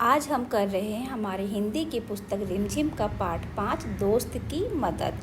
आज हम कर रहे हैं हमारे हिंदी की पुस्तक रिमझिम का पाठ 5 दोस्त की मदद।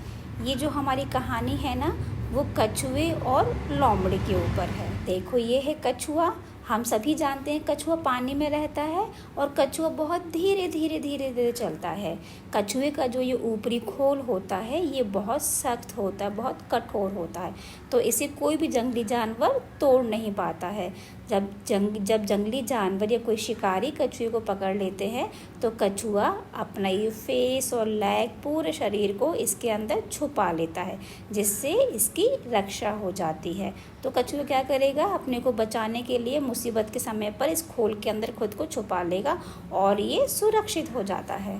ये जो हमारी कहानी है ना, वो कछुए और लोमड़ी के ऊपर है। देखो, ये है कछुआ। हम सभी जानते हैं कछुआ पानी में रहता है और कछुआ बहुत धीरे धीरे धीरे धीरे चलता है। कछुए का जो ये ऊपरी खोल होता है ये बहुत सख्त होता है, बहुत कठोर होता है, तो इसे कोई भी जंगली जानवर तोड़ नहीं पाता है। जब जंगली जानवर या कोई शिकारी कछुए को पकड़ लेते हैं तो कछुआ अपना ये फेस और लेग पूरे शरीर को इसके अंदर छुपा लेता है, जिससे इसकी रक्षा हो जाती है। तो कछुआ क्या करेगा, अपने को बचाने के लिए मुसीबत के समय पर इस खोल के अंदर खुद को छुपा लेगा और ये सुरक्षित हो जाता है।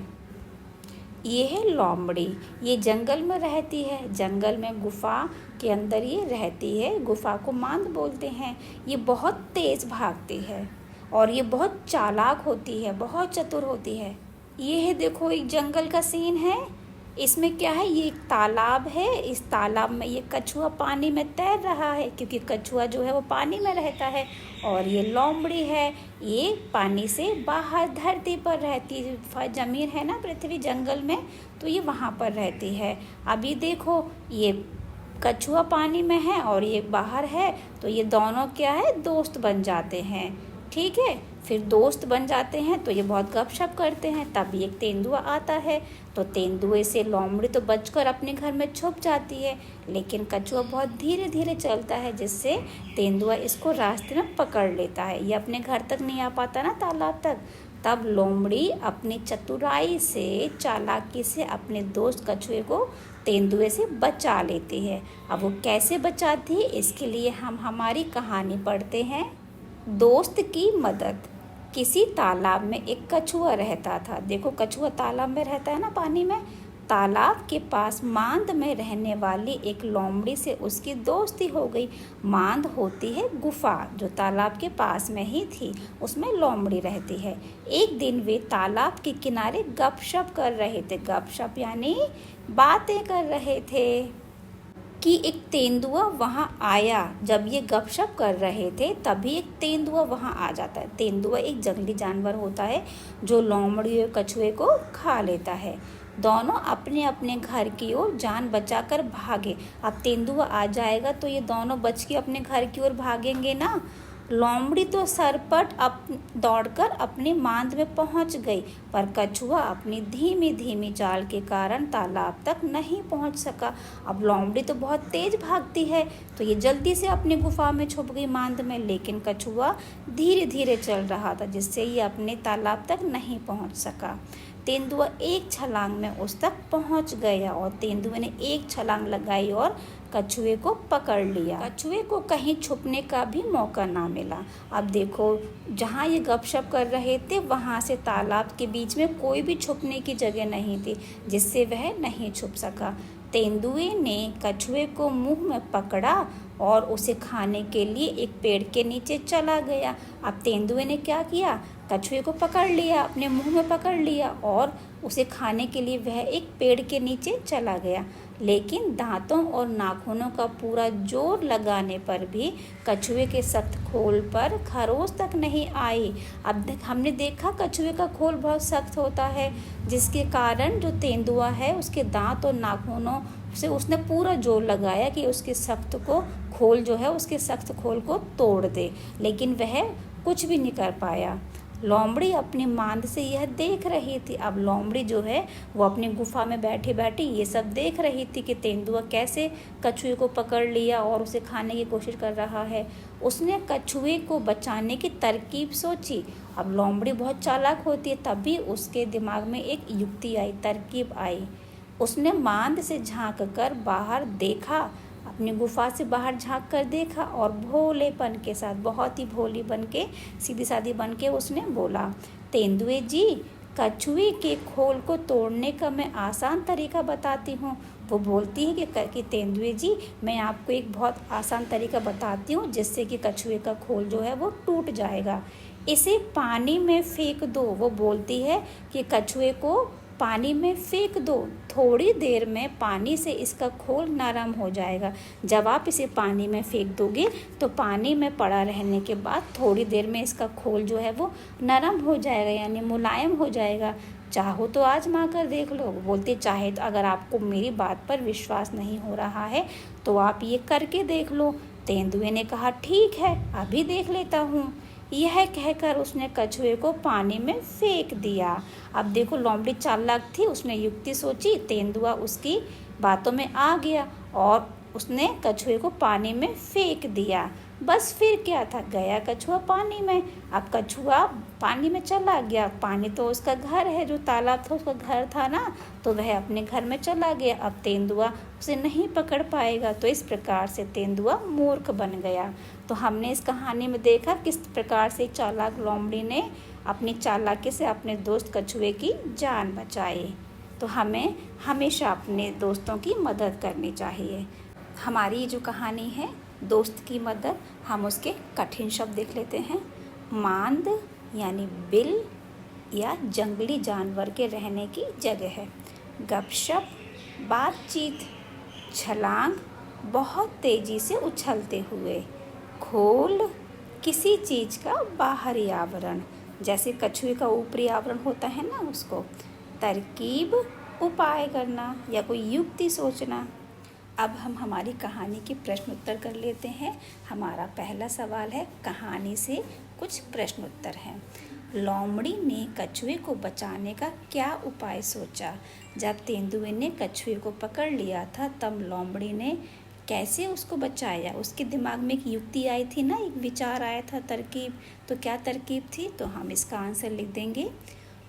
ये है लोमड़ी। ये जंगल में रहती है, जंगल में गुफा के अंदर ये रहती है। गुफा को मांद बोलते हैं। ये बहुत तेज़ भागती है और ये बहुत चालाक होती है, बहुत चतुर होती है। ये है, देखो, एक जंगल का सीन है। इसमें क्या है, ये एक तालाब है। इस तालाब में ये कछुआ पानी में तैर रहा है, क्योंकि कछुआ जो है वो पानी में रहता है। और ये लोमड़ी है, ये पानी से बाहर धरती पर रहती है। ज़मीन है ना पृथ्वी, जंगल में, तो ये वहाँ पर रहती है। अभी देखो, ये कछुआ पानी में है और ये बाहर है, तो ये दोनों क्या है, दोस्त बन जाते हैं। ठीक है, फिर दोस्त बन जाते हैं तो ये बहुत गपशप करते हैं। तभी एक तेंदुआ आता है, तो तेंदुए से लोमड़ी तो बचकर अपने घर में छुप जाती है, लेकिन कछुआ बहुत धीरे धीरे चलता है, जिससे तेंदुआ इसको रास्ते में पकड़ लेता है। ये अपने घर तक नहीं आ पाता ना, तालाब तक। तब लोमड़ी अपनी चतुराई से, चालाकी से अपने दोस्त कछुए को तेंदुए से बचा लेती है। अब वो कैसे बचाती है, इसके लिए हम हमारी कहानी पढ़ते हैं। दोस्त की मदद। किसी तालाब में एक कछुआ रहता था। देखो, कछुआ तालाब में रहता है ना, पानी में। तालाब के पास मांद में रहने वाली एक लोमड़ी से उसकी दोस्ती हो गई। मांद होती है गुफा, जो तालाब के पास में ही थी, उसमें लोमड़ी रहती है। एक दिन वे तालाब के किनारे गपशप कर रहे थे। गपशप यानी बातें कर रहे थे कि एक तेंदुआ वहाँ आया। जब ये गपशप कर रहे थे तभी एक तेंदुआ वहाँ आ जाता है। तेंदुआ एक जंगली जानवर होता है जो लोमड़ी और कछुए को खा लेता है। दोनों अपने अपने घर की ओर जान बचाकर भागे। अब तेंदुआ आ जाएगा तो ये दोनों बच के अपने घर की ओर भागेंगे ना। लोमड़ी तो सरपट दौड़कर अपनी मांद में पहुंच गई, पर कछुआ अपनी धीमी धीमी चाल के कारण तालाब तक नहीं पहुंच सका। अब लोमड़ी तो बहुत तेज भागती है, तो ये जल्दी से अपनी गुफा में छुप गई मांद में, लेकिन कछुआ धीरे धीरे चल रहा था, जिससे ये अपने तालाब तक नहीं पहुंच सका। तेंदुआ एक छलांग में उस तक पहुंच गया और तेंदुए ने एक छलांग लगाई और कछुए को पकड़ लिया। कछुए को कहीं छुपने का भी मौका ना मिला। अब देखो, जहाँ ये गपशप कर रहे थे वहाँ से तालाब के बीच में कोई भी छुपने की जगह नहीं थी, जिससे वह नहीं छुप सका। तेंदुए ने कछुए को मुंह में पकड़ा और उसे खाने के लिए एक पेड़ के नीचे चला गया। अब तेंदुए ने क्या किया, कछुए को पकड़ लिया, अपने मुंह में पकड़ लिया और उसे खाने के लिए वह एक पेड़ के नीचे चला गया। लेकिन दांतों और नाखूनों का पूरा जोर लगाने पर भी कछुए के सख्त खोल पर खरोंच तक नहीं आई। अब हमने देखा कछुए का खोल बहुत सख्त होता है, जिसके कारण जो तेंदुआ है उसके दांत और नाखूनों से उसने पूरा जोर लगाया कि उसके सख्त खोल जो है, उसके सख्त खोल को तोड़ दे, लेकिन वह कुछ भी नहीं कर पाया। लोमड़ी अपनी मांद से यह देख रही थी। अब लोमड़ी जो है वो अपनी गुफा में बैठी बैठी ये सब देख रही थी कि तेंदुआ कैसे कछुए को पकड़ लिया और उसे खाने की कोशिश कर रहा है। उसने कछुए को बचाने की तरकीब सोची। अब लोमड़ी बहुत चालाक होती है, तभी उसके दिमाग में एक युक्ति आई, तरकीब आई। उसने मांद से झांक कर बाहर देखा, अपनी गुफा से बाहर झांक कर देखा और भोलेपन के साथ, बहुत ही भोली बन के, सीधी सादी बन के उसने बोला, तेंदुए जी, कछुए के खोल को तोड़ने का मैं आसान तरीका बताती हूँ। वो बोलती है कि तेंदुए जी, मैं आपको एक बहुत आसान तरीका बताती हूँ जिससे कि कछुए का खोल जो है वो टूट जाएगा। इसे पानी में फेंक दो। वो बोलती है कि कछुए को पानी में फेंक दो। थोड़ी देर में पानी से इसका खोल नरम हो जाएगा। जब आप इसे पानी में फेंक दोगे तो पानी में पड़ा रहने के बाद थोड़ी देर में इसका खोल जो है वो नरम हो जाएगा, यानी मुलायम हो जाएगा। चाहो तो आजमा कर देख लो। बोलते चाहे तो अगर आपको मेरी बात पर विश्वास नहीं हो रहा है तो आप ये करके देख लो। तेंदुए ने कहा ठीक है, अभी देख लेता हूँ। यह कहकर उसने कछुए को पानी में फेंक दिया। अब देखो लोमड़ी चालाक थी, उसने युक्ति सोची। तेंदुआ उसकी बातों में आ गया और उसने कछुए को पानी में फेंक दिया। बस फिर क्या था, गया कछुआ पानी में। अब कछुआ पानी में चला गया। पानी तो उसका घर है, जो तालाब था उसका घर था ना, तो वह अपने घर में चला गया। अब तेंदुआ उसे नहीं पकड़ पाएगा। तो इस प्रकार से तेंदुआ मूर्ख बन गया। तो हमने इस कहानी में देखा किस प्रकार से चालाक लोमड़ी ने अपनी चालाकी से अपने दोस्त कछुए की जान बचाई। तो हमें हमेशा अपने दोस्तों की मदद करनी चाहिए। हमारी ये जो कहानी है दोस्त की मदद, हम उसके कठिन शब्द देख लेते हैं। मांद यानी बिल या जंगली जानवर के रहने की जगह है। गपशप बातचीत। छलांग बहुत तेज़ी से उछलते हुए। खोल किसी चीज़ का बाहरी आवरण, जैसे कछुए का ऊपरी आवरण होता है ना उसको। तरकीब उपाय करना या कोई युक्ति सोचना। अब हम हमारी कहानी के प्रश्न उत्तर कर लेते हैं। हमारा पहला सवाल है, कहानी से कुछ प्रश्न उत्तर हैं। लोमड़ी ने कछुए को बचाने का क्या उपाय सोचा? जब तेंदुए ने कछुए को पकड़ लिया था तब लोमड़ी ने कैसे उसको बचाया? उसके दिमाग में एक युक्ति आई थी ना, एक विचार आया था, तरकीब। तो क्या तरकीब थी? तो हम इसका आंसर लिख देंगे।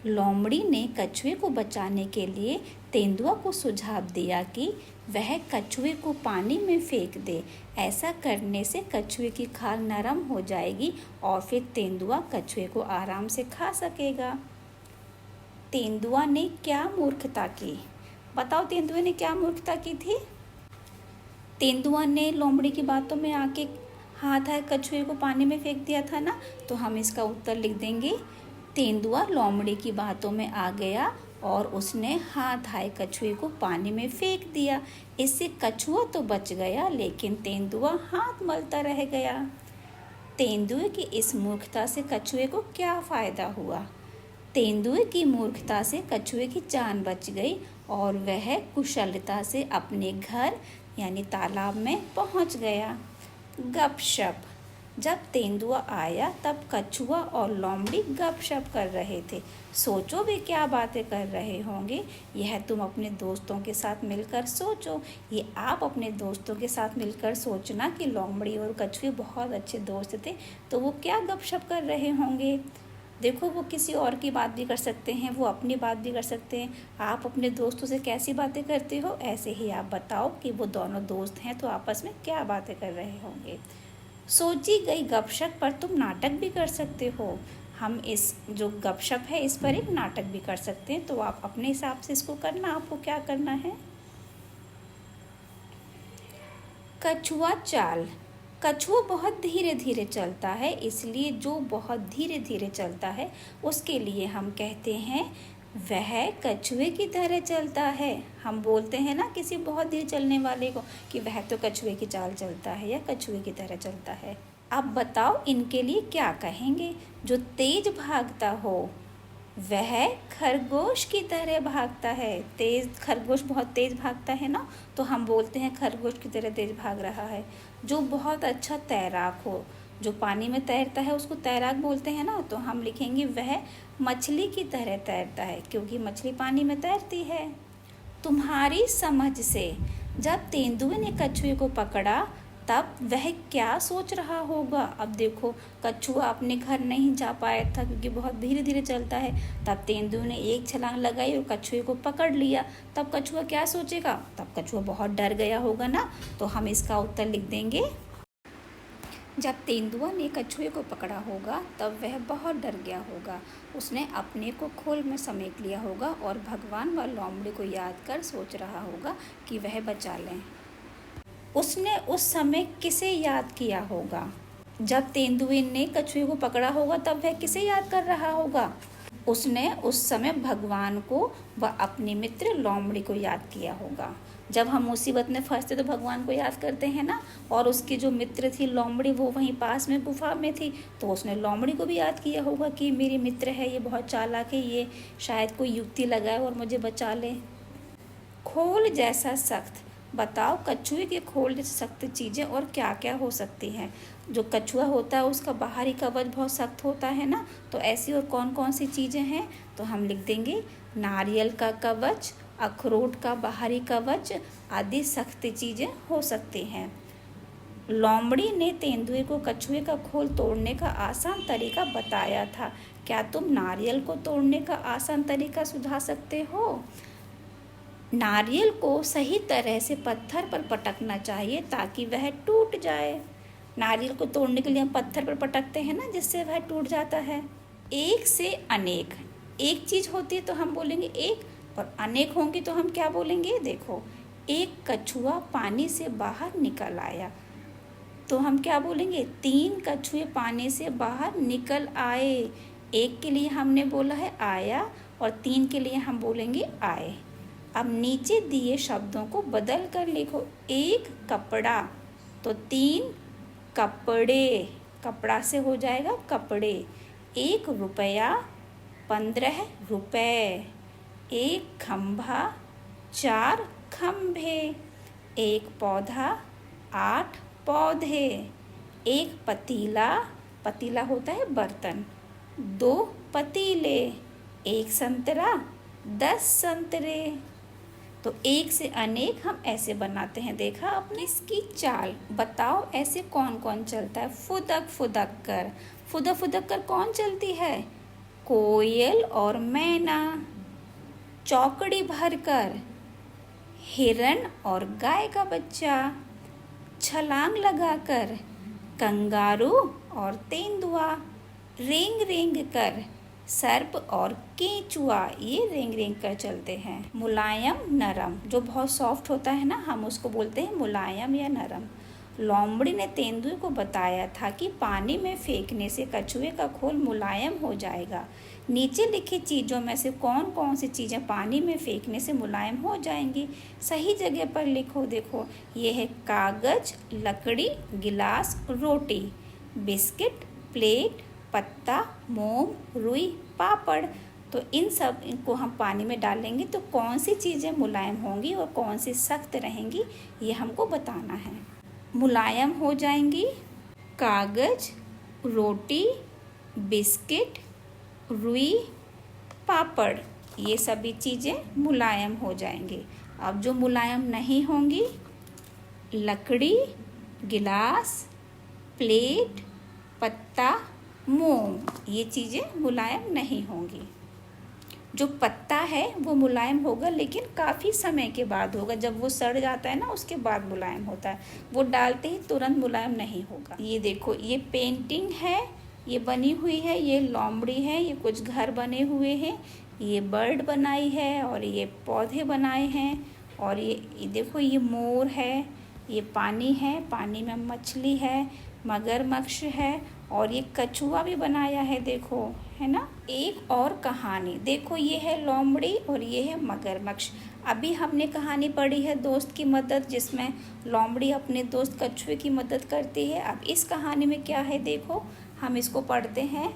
लोमड़ी ने कछुए को बचाने के लिए तेंदुआ को सुझाव दिया कि वह कछुए को पानी में फेंक दे। ऐसा करने से कछुए की खाल नरम हो जाएगी और फिर तेंदुआ कछुए को आराम से खा सकेगा। तेंदुआ ने क्या मूर्खता की? बताओ तेंदुए ने क्या मूर्खता की थी? तेंदुआ ने लोमड़ी की बातों में आके हाथ आए कछुए को पानी में फेंक दिया था ना, तो हम इसका उत्तर लिख देंगे। तेंदुआ लोमड़ी की बातों में आ गया और उसने हाथ आए कछुए को पानी में फेंक दिया। इससे कछुआ तो बच गया लेकिन तेंदुआ हाथ मलता रह गया। तेंदुए की इस मूर्खता से कछुए को क्या फ़ायदा हुआ? तेंदुए की मूर्खता से कछुए की जान बच गई और वह कुशलता से अपने घर यानी तालाब में पहुंच गया। गपशप। जब तेंदुआ आया तब कछुआ और लोमड़ी गपशप कर रहे थे। सोचो वे क्या बातें कर रहे होंगे, यह तुम अपने दोस्तों के साथ मिलकर सोचो। ये आप अपने दोस्तों के साथ मिलकर सोचना कि लोमड़ी और कछुए बहुत अच्छे दोस्त थे, तो वो क्या गपशप कर रहे होंगे। देखो वो किसी और की बात भी कर सकते हैं, वो अपनी बात भी कर सकते हैं। आप अपने दोस्तों से कैसी बातें करते हो, ऐसे ही आप बताओ कि वो दोनों दोस्त हैं तो आपस में क्या बातें कर रहे होंगे। सोची गई गपशप पर तुम नाटक भी कर सकते हो। हम इस जो गपशप है इस पर एक नाटक भी कर सकते हैं, तो आप अपने हिसाब से इसको करना। आपको क्या करना है? कछुआ चाल। कछुआ बहुत धीरे धीरे चलता है, इसलिए जो बहुत धीरे धीरे चलता है उसके लिए हम कहते हैं वह कछुए की तरह चलता है। हम बोलते हैं ना किसी बहुत धीरे चलने वाले को कि वह तो कछुए की चाल चलता है या कछुए की तरह चलता है। अब बताओ इनके लिए क्या कहेंगे? जो तेज भागता हो वह खरगोश की तरह भागता है। तेज खरगोश बहुत तेज भागता है ना, तो हम बोलते हैं खरगोश की तरह तेज भाग रहा है। जो बहुत अच्छा तैराक हो, जो पानी में तैरता है उसको तैराक बोलते हैं ना, तो हम लिखेंगे वह मछली की तरह तैरता है, क्योंकि मछली पानी में तैरती है। तुम्हारी समझ से जब तेंदुए ने कछुए को पकड़ा तब वह क्या सोच रहा होगा? अब देखो कछुआ अपने घर नहीं जा पाया था क्योंकि बहुत धीरे धीरे चलता है। तब तेंदुए ने एक छलांग लगाई और कछुए को पकड़ लिया। तब कछुआ क्या सोचेगा? तब कछुआ बहुत डर गया होगा ना, तो हम इसका उत्तर लिख देंगे। जब तेंदुआ ने कछुए को पकड़ा होगा तब वह बहुत डर गया होगा। उसने अपने को खोल में समेट लिया होगा और भगवान व लोमड़ी को याद कर सोच रहा होगा कि वह बचा लें। उसने उस समय किसे याद किया होगा? जब तेंदुए ने कछुए को पकड़ा होगा तब वह किसे याद कर रहा होगा? उसने उस समय भगवान को व अपने मित्र लोमड़ी को याद किया होगा। जब हम मुसीबत में फंसते तो भगवान को याद करते हैं ना, और उसकी जो मित्र थी लोमड़ी वो वहीं पास में गुफा में थी, तो उसने लोमड़ी को भी याद किया होगा कि मेरी मित्र है, ये बहुत चालाक है, ये शायद कोई युक्ति लगाए और मुझे बचा ले। खोल जैसा सख्त, बताओ कछुए के खोल जैसी सख्त चीज़ें और क्या क्या हो सकती हैं। जो कछुआ होता है उसका बाहरी कवच बहुत सख्त होता है ना, तो ऐसी और कौन कौन सी चीज़ें हैं, तो हम लिख देंगे नारियल का कवच, अखरोट का बाहरी कवच आदि सख्त चीज़ें हो सकती हैं। लोमड़ी ने तेंदुए को कछुए का खोल तोड़ने का आसान तरीका बताया था। क्या तुम नारियल को तोड़ने का आसान तरीका सुझा सकते हो? नारियल को सही तरह से पत्थर पर पटकना चाहिए ताकि वह टूट जाए। नारियल को तोड़ने के लिए हम पत्थर पर पटकते हैं ना, जिससे वह टूट जाता है। एक से अनेक, एक चीज़ होती है तो हम बोलेंगे एक, और अनेक होंगी तो हम क्या बोलेंगे? देखो, एक कछुआ पानी से बाहर निकल आया, तो हम क्या बोलेंगे? 3 कछुए पानी से बाहर निकल आए। एक के लिए हमने बोला है आया, और 3 के लिए हम बोलेंगे आए। अब नीचे दिए शब्दों को बदल कर लिखो। एक कपड़ा, तो 3 कपड़े, कपड़ा से हो जाएगा कपड़े। 1 रुपया, 15 रुपए। 1 खंभा, 4 खंभे। 1 पौधा, 8 पौधे। 1 पतीला, पतीला होता है बर्तन, 2 पतीले। 1 संतरा, 10 संतरे। तो एक से अनेक हम ऐसे बनाते हैं। देखा आपने इसकी चाल? बताओ ऐसे कौन कौन चलता है? फुदक फुदक कर। फुदक फुदक कर कौन चलती है? कोयल और मैना। चौकड़ी भर कर, हिरन और गाय का बच्चा। छलांग लगाकर, कंगारू और तेंदुआ। रेंग रेंग कर, सर्प और केंचुआ, ये रेंग रेंग कर चलते हैं। मुलायम नरम, जो बहुत सॉफ्ट होता है ना, हम उसको बोलते हैं मुलायम या नरम। लोमड़ी ने तेंदुए को बताया था कि पानी में फेंकने से कछुए का खोल मुलायम हो जाएगा। नीचे लिखी चीज़ों में से कौन कौन सी चीज़ें पानी में फेंकने से मुलायम हो जाएंगी? सही जगह पर लिखो। देखो, ये है कागज, लकड़ी, गिलास, रोटी, बिस्किट, प्लेट, पत्ता, मोम, रुई, पापड़। तो इन सब इनको हम पानी में डालेंगे तो कौन सी चीज़ें मुलायम होंगी और कौन सी सख्त रहेंगी, ये हमको बताना है। मुलायम हो जाएंगी कागज, रोटी, बिस्किट, रुई, पापड़, ये सभी चीज़ें मुलायम हो जाएंगी। अब जो मुलायम नहीं होंगी, लकड़ी, गिलास, प्लेट, पत्ता, मोम, ये चीज़ें मुलायम नहीं होंगी। जो पत्ता है वो मुलायम होगा, लेकिन काफ़ी समय के बाद होगा। जब वो सड़ जाता है ना, उसके बाद मुलायम होता है। वो डालते ही तुरंत मुलायम नहीं होगा। ये देखो, ये पेंटिंग है, ये बनी हुई है, ये लोमड़ी है, ये कुछ घर बने हुए हैं, ये बर्ड बनाई है, और ये पौधे बनाए हैं, और ये देखो, ये मोर है, ये पानी है, पानी में मछली है, मगरमच्छ है, और ये कछुआ भी बनाया है, देखो, है ना। एक और कहानी देखो, ये है लोमड़ी और ये है मगरमच्छ। अभी हमने कहानी पढ़ी है दोस्त की मदद, जिसमें लोमड़ी अपने दोस्त कछुए की मदद करती है। अब इस कहानी में क्या है देखो, हम इसको पढ़ते हैं।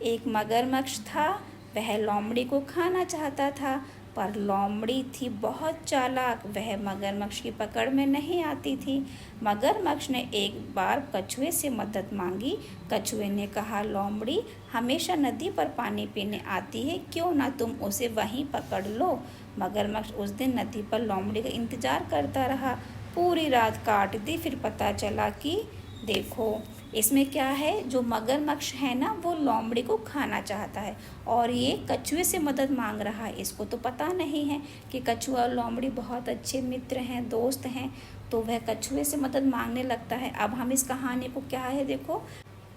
एक मगरमच्छ था, वह लोमड़ी को खाना चाहता था, पर लोमड़ी थी बहुत चालाक, वह मगरमच्छ की पकड़ में नहीं आती थी। मगरमच्छ ने एक बार कछुए से मदद मांगी। कछुए ने कहा, लोमड़ी हमेशा नदी पर पानी पीने आती है, क्यों ना तुम उसे वहीं पकड़ लो। मगरमच्छ उस दिन नदी पर लोमड़ी का इंतजार करता रहा, पूरी रात काट दी। फिर पता चला कि देखो, इसमें क्या है, जो मगरमच्छ है ना, वो लोमड़ी को खाना चाहता है और ये कछुए से मदद मांग रहा है। इसको तो पता नहीं है कि कछुआ और लोमड़ी बहुत अच्छे मित्र हैं, दोस्त हैं, तो वह कछुए से मदद मांगने लगता है। अब हम इस कहानी को क्या है देखो,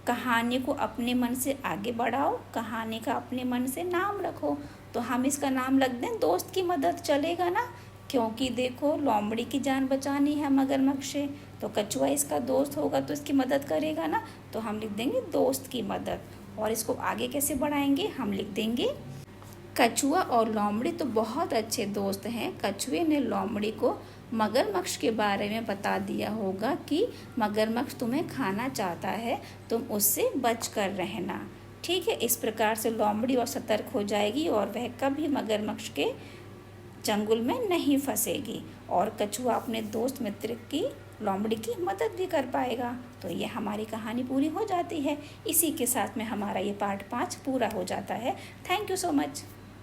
कहानी को अपने मन से आगे बढ़ाओ, कहानी का अपने मन से नाम रखो। तो हम इसका नाम रख दें दोस्त की मदद, चलेगा ना? क्योंकि देखो, लोमड़ी की जान बचानी है मगरमच्छ से, तो कछुआ इसका दोस्त होगा तो इसकी मदद करेगा ना, तो हम लिख देंगे दोस्त की मदद। और इसको आगे कैसे बढ़ाएंगे हम लिख देंगे। कछुआ और लोमड़ी तो बहुत अच्छे दोस्त हैं। कछुए ने लोमड़ी को मगरमच्छ के बारे में बता दिया होगा कि मगरमच्छ तुम्हें खाना चाहता है, तुम उससे बच कर रहना। ठीक है, इस प्रकार से लोमड़ी और सतर्क हो जाएगी और वह कभी मगरमच्छ के चंगुल में नहीं फंसेगी और कछुआ अपने दोस्त मित्र की लोमड़ी की मदद भी कर पाएगा। तो ये हमारी कहानी पूरी हो जाती है। इसी के साथ में हमारा ये पार्ट 5 पूरा हो जाता है। Thank you so much.